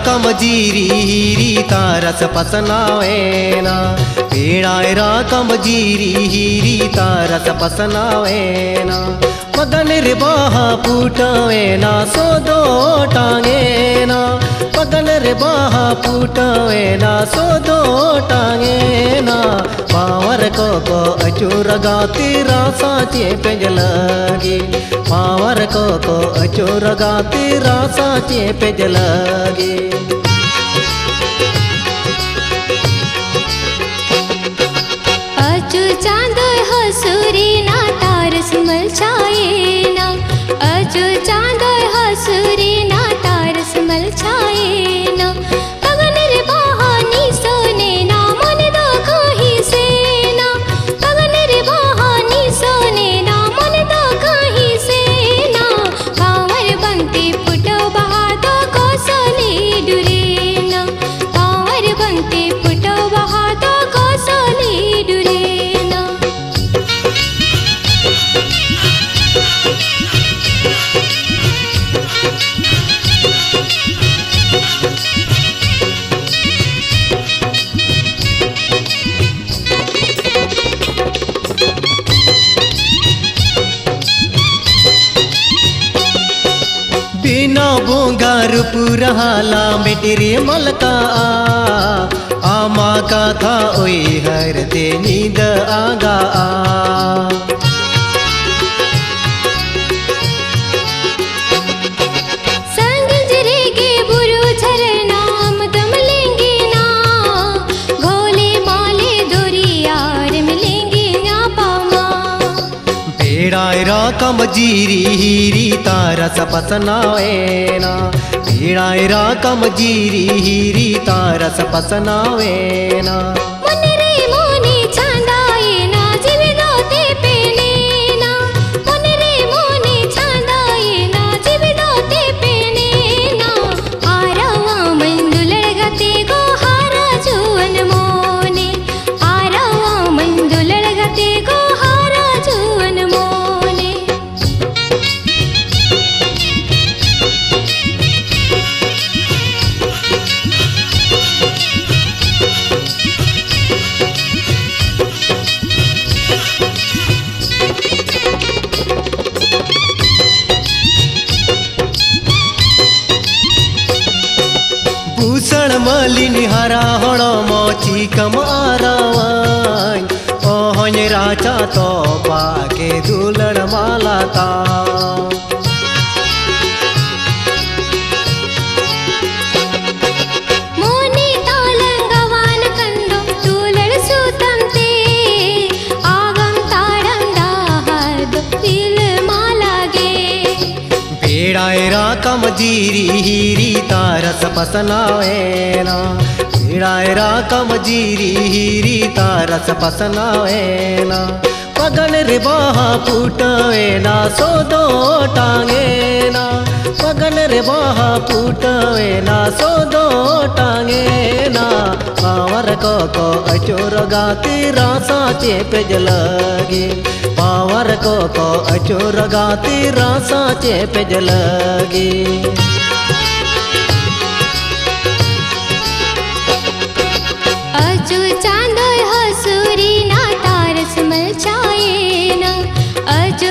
कमजीरी तारस पसनावेना पेड़ायरा कमजीरी तारस पसनावेना मगन रे बाहा पुटवेना सोदो टांगेना मगन रे बाहा पुटवेना सोदो टांगेना पावर को अचूर गाती रासा चे पेजलगी पावर को अचूर गाती रासा चे पेजलगी अजू चांद हसूरी ना तारस मलछाए ना अजू चांद हसूरी ना तारस मलछाए ना पगन रे बहानी सोने ना मन दो कहीं से ना पगन रे बहानी सोने ना मन दो कहीं से ना पावर बनते पुटो बहा दो कोसली डुरे ना पावर बनते पुटो बहा दो कोसली डुरे बिना बोंगार पुरहाला मेटेरे मलका आमा का था ओई हर ते नींद आगा संग जरेगे बुरु झरना दम लेंगे ना घोले माले दोरियार मिलेंगे ना पामा पेड़ायरा कमजीरी तारस पसनावेना पेड़ायरा कमजीरी तारस पसनावेना मन रे मोने छांदाए ना जीविदोते पेने ना मन रे मोने छांदाए ना जीविदोते पेने ना आरवा मंदुलड़गते गो हारा जुवन मोने आरवा मंदुलड़गते गो हारा जुवन मोने भूषण मलिनी हरा हणो मोची कमारावाई ओहन राचा तो पाके दुलड़ मालाता मोने तालंगवान कंदो तुलड़ सुतंते आगम तारम दाहद दिल मालागे पेड़ायरा कमजीरी तारस पसनावेना पेड़ायरा कमजीरी तारस पसनावेना पगन रे बाहा पुटवेना सोदो टांगेना पगन रे बाहा पुटवेना सोदो टांगेना पावर को अचूर गाती रासा चे पेजलगी पावर को अचूर गाती रासा चे पेजलगी अजू चांद हसूरी ना तारस मलछाए ना अजू